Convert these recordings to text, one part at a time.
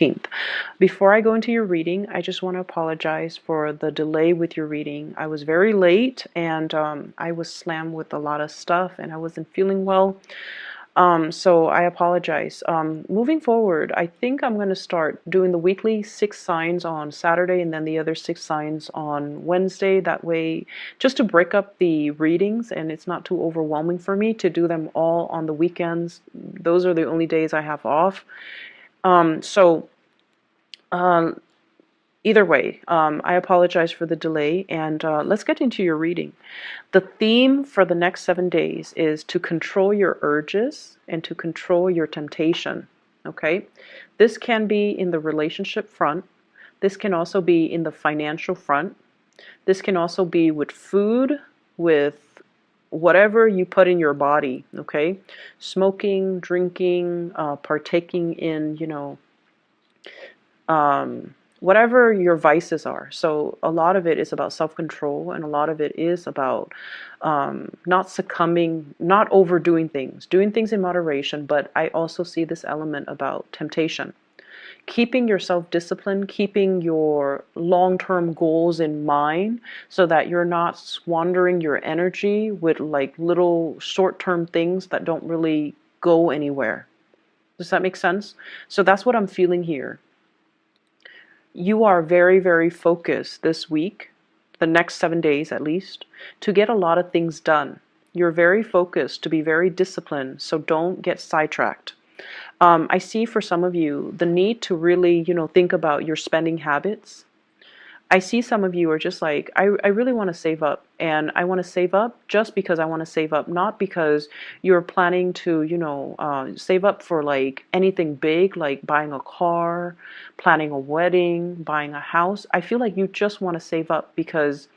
15th. Before I go into your reading, I just want to apologize for the delay with your reading. I was very late and I was slammed with a lot of stuff and I wasn't feeling well. So I apologize. Moving forward, I think I'm going to start doing the weekly 6 signs on Saturday and then the other 6 signs on Wednesday. That way, just to break up the readings and it's not too overwhelming for me to do them all on the weekends. Those are the only days I have off. So either way, I apologize for the delay and let's get into your reading. The theme for the next 7 days is to control your urges and to control your temptation. Okay? This can be in the relationship front. This can also be in the financial front. This can also be with food, with whatever you put in your body. Okay? Smoking, drinking, partaking in, whatever your vices are. So a lot of it is about self-control and a lot of it is about not succumbing, not overdoing things, doing things in moderation. But I also see this element about temptation. Keeping yourself disciplined, keeping your long-term goals in mind so that you're not squandering your energy with like little short-term things that don't really go anywhere. Does that make sense? So that's what I'm feeling here. You are very, very focused this week, the next 7 days at least, to get a lot of things done. You're very focused to be very disciplined, so don't get sidetracked. I see for some of you the need to really, think about your spending habits. I see some of you are just like, I really want to save up, and I want to save up just because I want to save up, not because you're planning to, save up for like anything big, like buying a car, planning a wedding, buying a house. I feel like you just want to save up because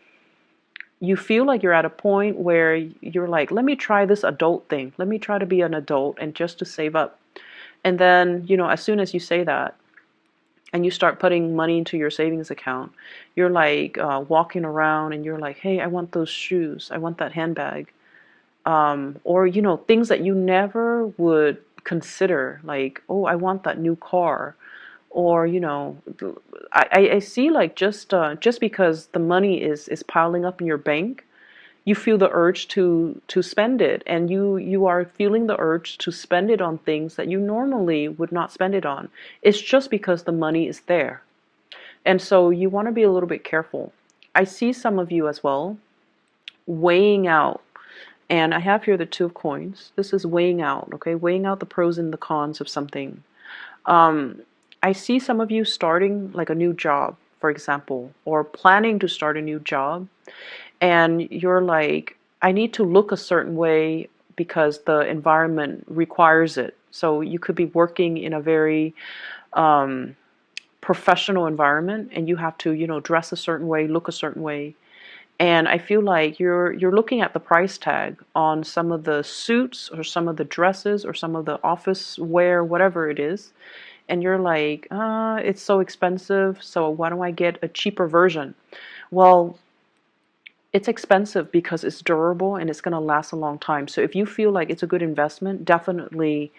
you feel like you're at a point where you're like, let me try this adult thing. Let me try to be an adult and just to save up. And then, as soon as you say that, and you start putting money into your savings account, you're like walking around and you're like, hey, I want those shoes, I want that handbag, or things that you never would consider, like, oh, I want that new car, or I see like just because the money is piling up in your bank, you feel the urge to spend it, and you are feeling the urge to spend it on things that you normally would not spend it on. It's just because the money is there. And so you want to be a little bit careful. I see some of you as well weighing out, and I have here the 2 of coins. This is weighing out, okay? Weighing out the pros and the cons of something. I see some of you starting like a new job, for example, or planning to start a new job, and you're like, I need to look a certain way because the environment requires it. So you could be working in a very professional environment and you have to, dress a certain way, look a certain way. And I feel like you're looking at the price tag on some of the suits or some of the dresses or some of the office wear, whatever it is. And you're like, it's so expensive, so why don't I get a cheaper version? Well, it's expensive because it's durable and it's going to last a long time. So if you feel like it's a good investment, definitely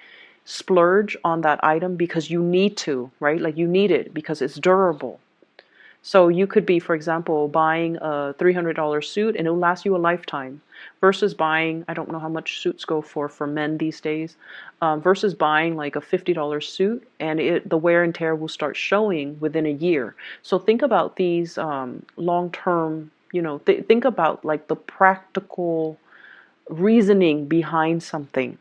splurge on that item because you need to, right? Like you need it because it's durable. So you could be, for example, buying a $300 suit and it'll last you a lifetime versus buying, I don't know how much suits go for men these days, versus buying like a $50 suit and the wear and tear will start showing within a year. So think about these long-term, think about like the practical reasoning behind something,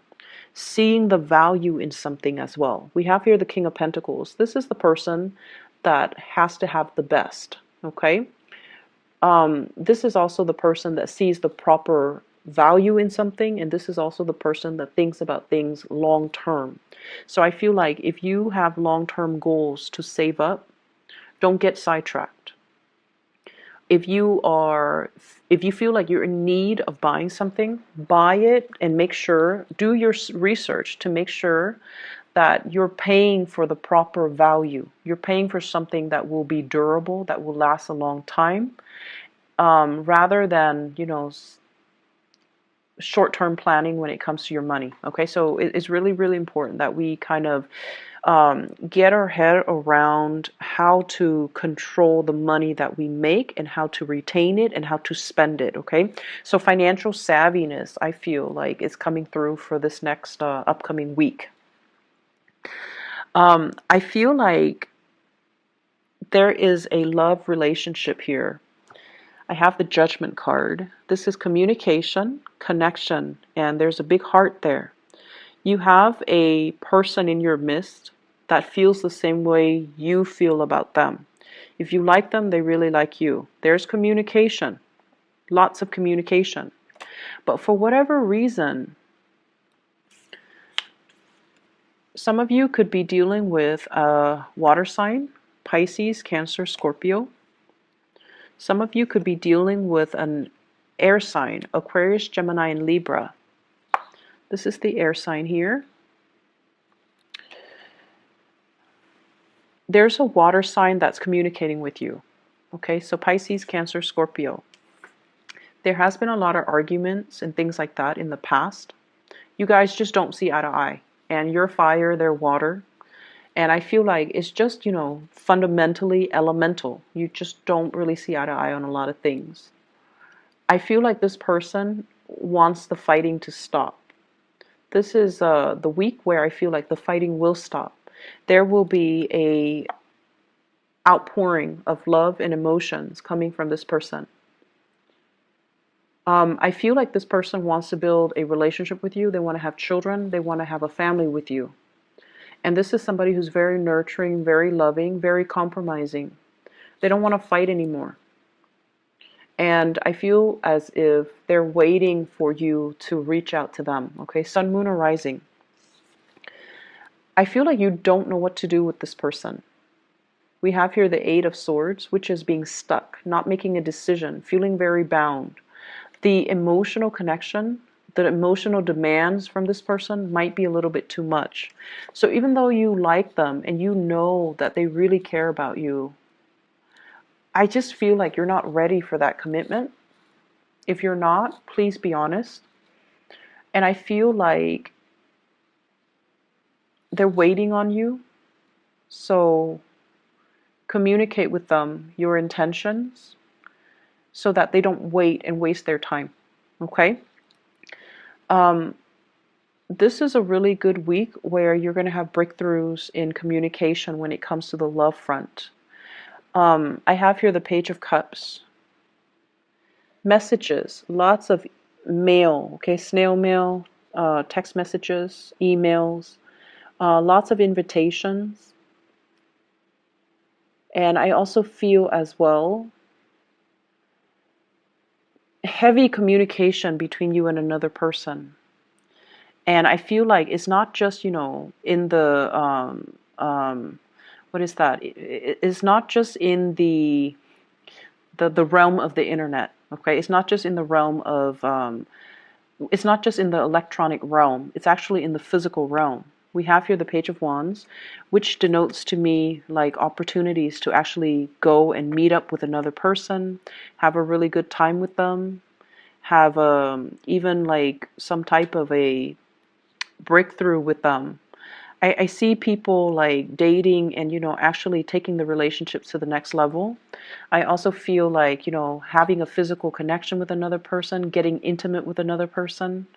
seeing the value in something as well. We have here the King of Pentacles. This is the person that has to have the best, okay? This is also the person that sees the proper value in something, and this is also the person that thinks about things long term. So I feel like if you have long-term goals to save up, don't get sidetracked. If you feel like you're in need of buying something, buy it and make sure, do your research to make sure that you're paying for the proper value. You're paying for something that will be durable, that will last a long time, rather than, short-term planning when it comes to your money. Okay, so it's really, really important that we kind of get our head around how to control the money that we make and how to retain it and how to spend it. Okay, so financial savviness, I feel like, is coming through for this next upcoming week. I feel like there is a love relationship here. I have the Judgment card. This is communication, connection, and there's a big heart there. You have a person in your midst that feels the same way you feel about them. If you like them, they really like you. There's communication, lots of communication. But for whatever reason, some of you could be dealing with a water sign, Pisces, Cancer, Scorpio. Some of you could be dealing with an air sign, Aquarius, Gemini, and Libra. This is the air sign here. There's a water sign that's communicating with you. Okay, so Pisces, Cancer, Scorpio. There has been a lot of arguments and things like that in the past. You guys just don't see eye to eye. And you're fire, they're water. And I feel like it's just, fundamentally elemental. You just don't really see eye to eye on a lot of things. I feel like this person wants the fighting to stop. This is the week where I feel like the fighting will stop. There will be a outpouring of love and emotions coming from this person. I feel like this person wants to build a relationship with you. They want to have children. They want to have a family with you. And this is somebody who's very nurturing, very loving, very compromising. They don't want to fight anymore. And I feel as if they're waiting for you to reach out to them. Okay, Sun, Moon, or Rising. I feel like you don't know what to do with this person. We have here the Eight of Swords, which is being stuck, not making a decision, feeling very bound. The emotional connection, the emotional demands from this person might be a little bit too much. So even though you like them and you know that they really care about you, I just feel like you're not ready for that commitment. If you're not, please be honest. And I feel like they're waiting on you. So communicate with them your intentions so that they don't wait and waste their time. Okay? This is a really good week where you're going to have breakthroughs in communication when it comes to the love front. I have here the Page of Cups. Messages, lots of mail, okay, snail mail, text messages, emails, lots of invitations. And I also feel as well heavy communication between you and another person. And I feel like it's not just, in the, what is that? It's not just in the realm of the internet, okay? It's not just in the realm of, it's not just in the electronic realm. It's actually in the physical realm. We have here the Page of Wands, which denotes to me like opportunities to actually go and meet up with another person, have a really good time with them, have even like some type of a breakthrough with them. I see people like dating and, actually taking the relationships to the next level. I also feel like, having a physical connection with another person, getting intimate with another person.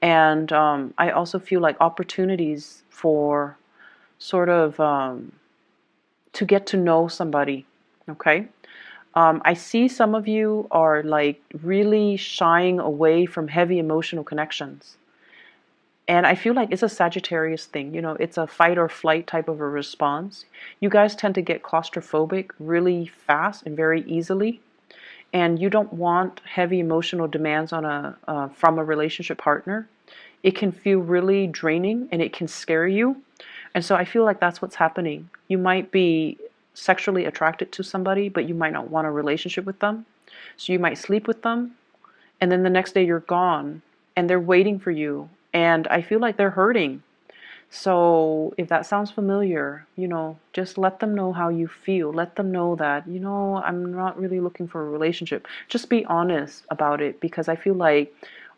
And I also feel like opportunities for sort of to get to know somebody. Okay. I see some of you are like really shying away from heavy emotional connections. And I feel like it's a Sagittarius thing, it's a fight or flight type of a response. You guys tend to get claustrophobic really fast and very easily. And you don't want heavy emotional demands on from a relationship partner. It can feel really draining and it can scare you. And so I feel like that's what's happening. You might be sexually attracted to somebody, but you might not want a relationship with them. So you might sleep with them, and then the next day you're gone, and they're waiting for you. And I feel like they're hurting. So if that sounds familiar, just let them know how you feel. Let them know that, I'm not really looking for a relationship. Just be honest about it, because I feel like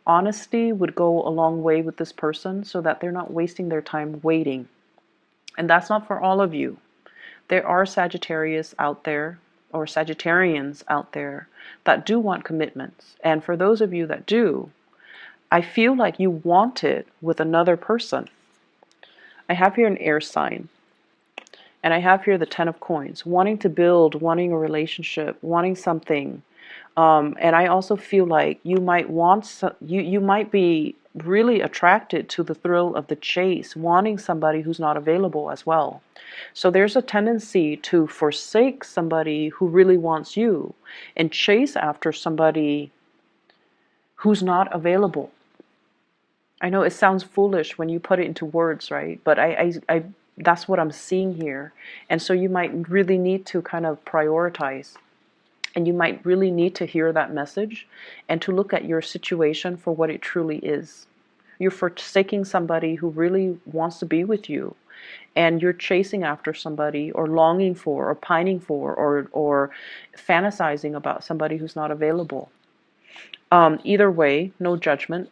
honesty would go a long way with this person so that they're not wasting their time waiting. And that's not for all of you. There are Sagittarius out there, or Sagittarians out there, that do want commitments. And for those of you that do, I feel like you want it with another person. I have here an air sign. And I have here the Ten of Coins, wanting to build, wanting a relationship, wanting something. And I also feel like you might you might be really attracted to the thrill of the chase, wanting somebody who's not available as well. So there's a tendency to forsake somebody who really wants you and chase after somebody who's not available. I know it sounds foolish when you put it into words, right? But I that's what I'm seeing here. And so you might really need to kind of prioritize. And you might really need to hear that message and to look at your situation for what it truly is. You're forsaking somebody who really wants to be with you. And you're chasing after somebody or longing for or pining for or fantasizing about somebody who's not available. Either way, no judgment.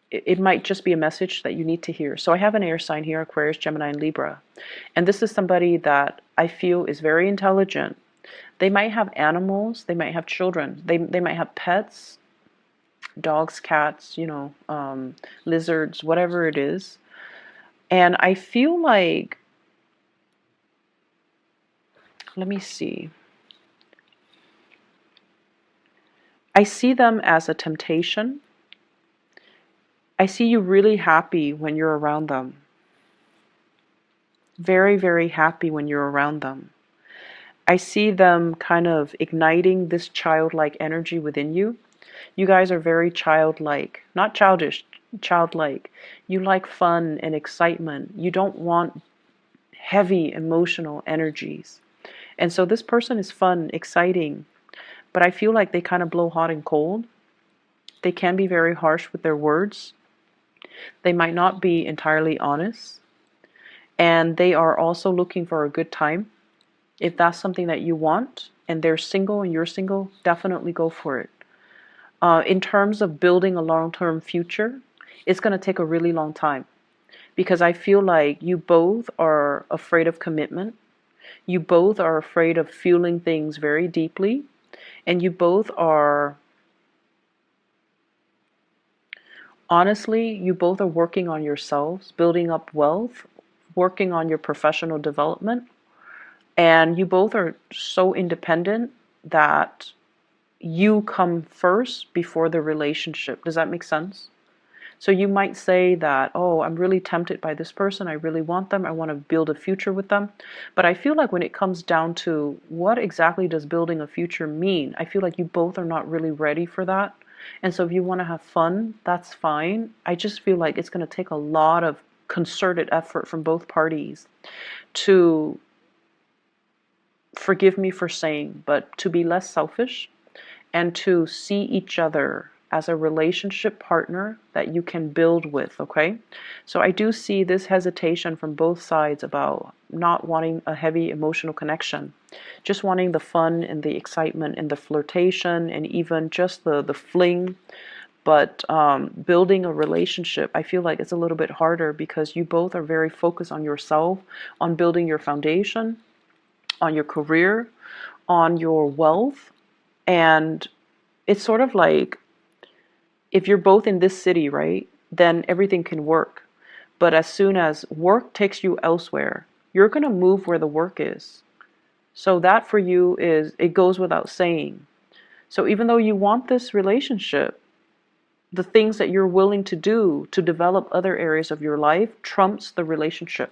It might just be a message that you need to hear. So I have an air sign here, Aquarius, Gemini, and Libra. And this is somebody that I feel is very intelligent. They might have animals, they might have children, they might have pets, dogs, cats, lizards, whatever it is. And I feel like, let me see. I see them as a temptation. I see you really happy when you're around them. Very, very happy when you're around them. I see them kind of igniting this childlike energy within you. You guys are very childlike, not childish, childlike. You like fun and excitement. You don't want heavy emotional energies. And so this person is fun, exciting, but I feel like they kind of blow hot and cold. They can be very harsh with their words. They might not be entirely honest. And they are also looking for a good time. If that's something that you want and they're single and you're single, definitely go for it. In terms of building a long-term future, it's going to take a really long time because I feel like you both are afraid of commitment. You both are afraid of feeling things very deeply, and you both are, honestly, you both are working on yourselves, building up wealth, working on your professional development, and you both are so independent that you come first before the relationship. Does that make sense? So you might say that, oh, I'm really tempted by this person. I really want them. I want to build a future with them. But I feel like when it comes down to what exactly does building a future mean, I feel like you both are not really ready for that. And so if you want to have fun, that's fine. I just feel like it's going to take a lot of concerted effort from both parties to, forgive me for saying, but to be less selfish and to see each other as a relationship partner that you can build with, okay? So I do see this hesitation from both sides about not wanting a heavy emotional connection, just wanting the fun and the excitement and the flirtation and even just the fling. But building a relationship, I feel like it's a little bit harder because you both are very focused on yourself, on building your foundation, on your career, on your wealth. And it's sort of like, if you're both in this city, right, then everything can work. But as soon as work takes you elsewhere, you're going to move where the work is. So that for you is, it goes without saying. So even though you want this relationship, the things that you're willing to do to develop other areas of your life trumps the relationship.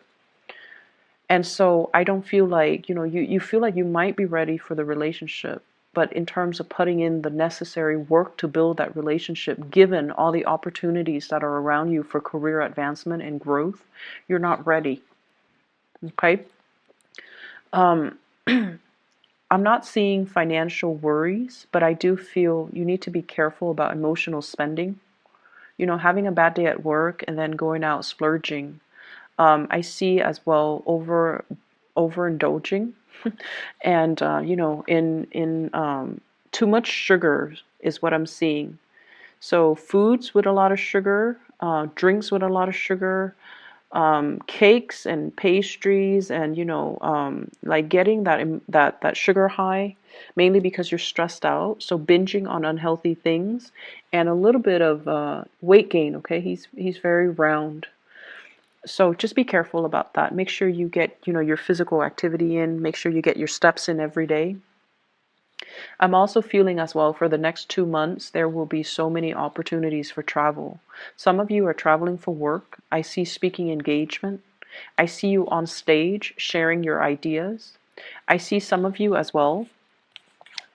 And so I don't feel like, you feel like you might be ready for the relationship. But in terms of putting in the necessary work to build that relationship, given all the opportunities that are around you for career advancement and growth, you're not ready. Okay? I'm not seeing financial worries, but I do feel you need to be careful about emotional spending. Having a bad day at work and then going out splurging. I see as well overindulging, and in too much sugar is what I'm seeing. So foods with a lot of sugar, drinks with a lot of sugar, cakes and pastries, and like getting that sugar high, mainly because you're stressed out. So binging on unhealthy things, and a little bit of weight gain. Okay, he's very round. So just be careful about that. Make sure you get your physical activity in. Make sure you get your steps in every day. I'm also feeling as well for the next 2 months, there will be so many opportunities for travel. Some of you are traveling for work. I see speaking engagement. I see you on stage sharing your ideas. I see some of you as well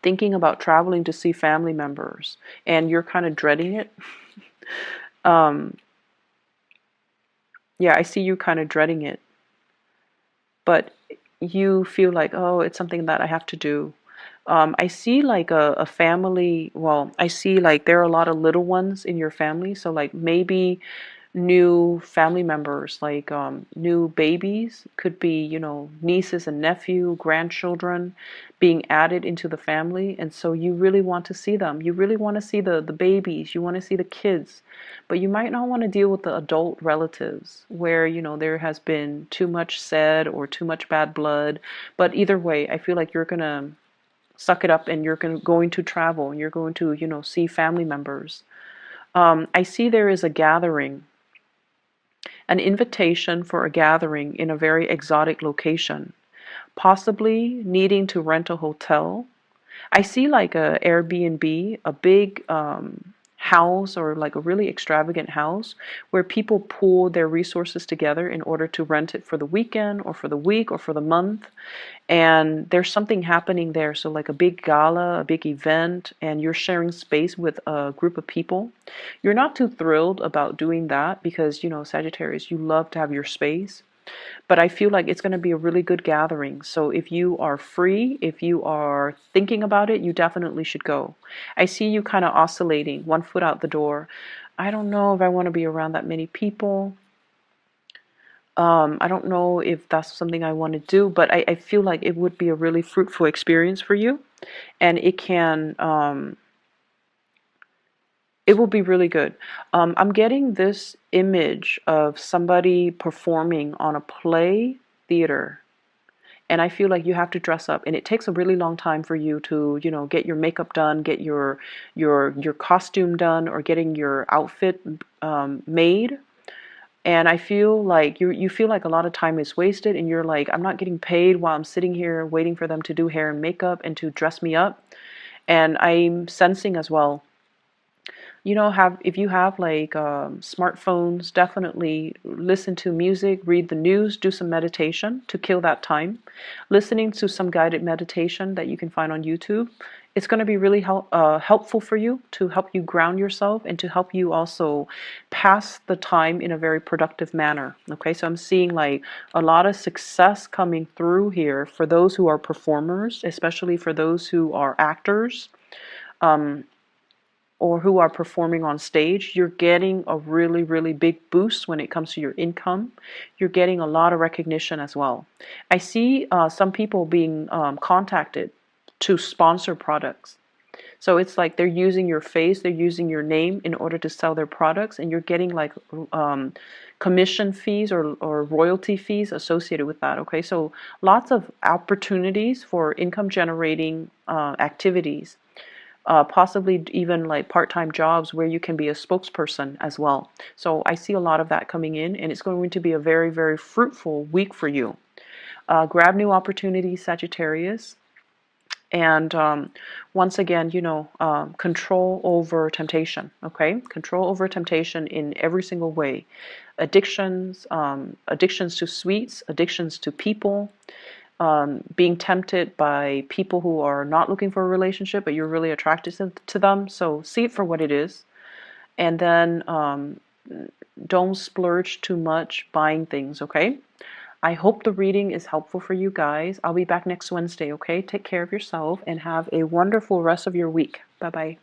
thinking about traveling to see family members, and you're kind of dreading it. Um, yeah, I see you kind of dreading it, but you feel like, oh, it's something that I have to do. I see like a family, well, I see like there are a lot of little ones in your family. So like maybe new family members, like new babies, could be, nieces and nephew, grandchildren being added into the family. And so you really want to see them. You really want to see the babies. You want to see the kids. But you might not want to deal with the adult relatives where, there has been too much said or too much bad blood. But either way, I feel like you're going to suck it up, and you're going to travel, and you're going to, see family members. I see there is a gathering, an invitation for a gathering in a very exotic location, possibly needing to rent a hotel. I see like a Airbnb, a big house, or like a really extravagant house where people pool their resources together in order to rent it for the weekend or for the week or for the month. And there's something happening there. So like a big gala, a big event, and you're sharing space with a group of people. You're not too thrilled about doing that because, Sagittarius, you love to have your space. But I feel like it's going to be a really good gathering. So if you are free, if you are thinking about it, you definitely should go. I see you kind of oscillating, one foot out the door. I don't know if I want to be around that many people. I don't know if that's something I want to do, but I feel like it would be a really fruitful experience for you, and it will be really good. I'm getting this image of somebody performing on a play theater, and I feel like you have to dress up, and it takes a really long time for you to, get your makeup done, get your costume done, or getting your outfit made. And I feel like you feel like a lot of time is wasted, and you're like, I'm not getting paid while I'm sitting here waiting for them to do hair and makeup and to dress me up. And I'm sensing as well, have if you have like smartphones, definitely listen to music, read the news, do some meditation to kill that time. Listening to some guided meditation that you can find on YouTube, it's going to be really helpful for you, to help you ground yourself and to help you also pass the time in a very productive manner. Okay, so I'm seeing like a lot of success coming through here for those who are performers, especially for those who are actors. Or who are performing on stage. You're getting a really, really big boost when it comes to your income. You're getting a lot of recognition as well. I see some people being contacted to sponsor products. So it's like they're using your face, they're using your name in order to sell their products, and you're getting like commission fees or royalty fees associated with that. Okay, so lots of opportunities for income generating activities. Possibly even like part-time jobs where you can be a spokesperson as well. So I see a lot of that coming in, and it's going to be a very, very fruitful week for you. Grab new opportunities, Sagittarius. And once again, control over temptation, okay? Control over temptation in every single way. Addictions, addictions to sweets, addictions to people, being tempted by people who are not looking for a relationship, but you're really attracted to them. So see it for what it is. And then don't splurge too much buying things, okay? I hope the reading is helpful for you guys. I'll be back next Wednesday, okay? Take care of yourself and have a wonderful rest of your week. Bye-bye.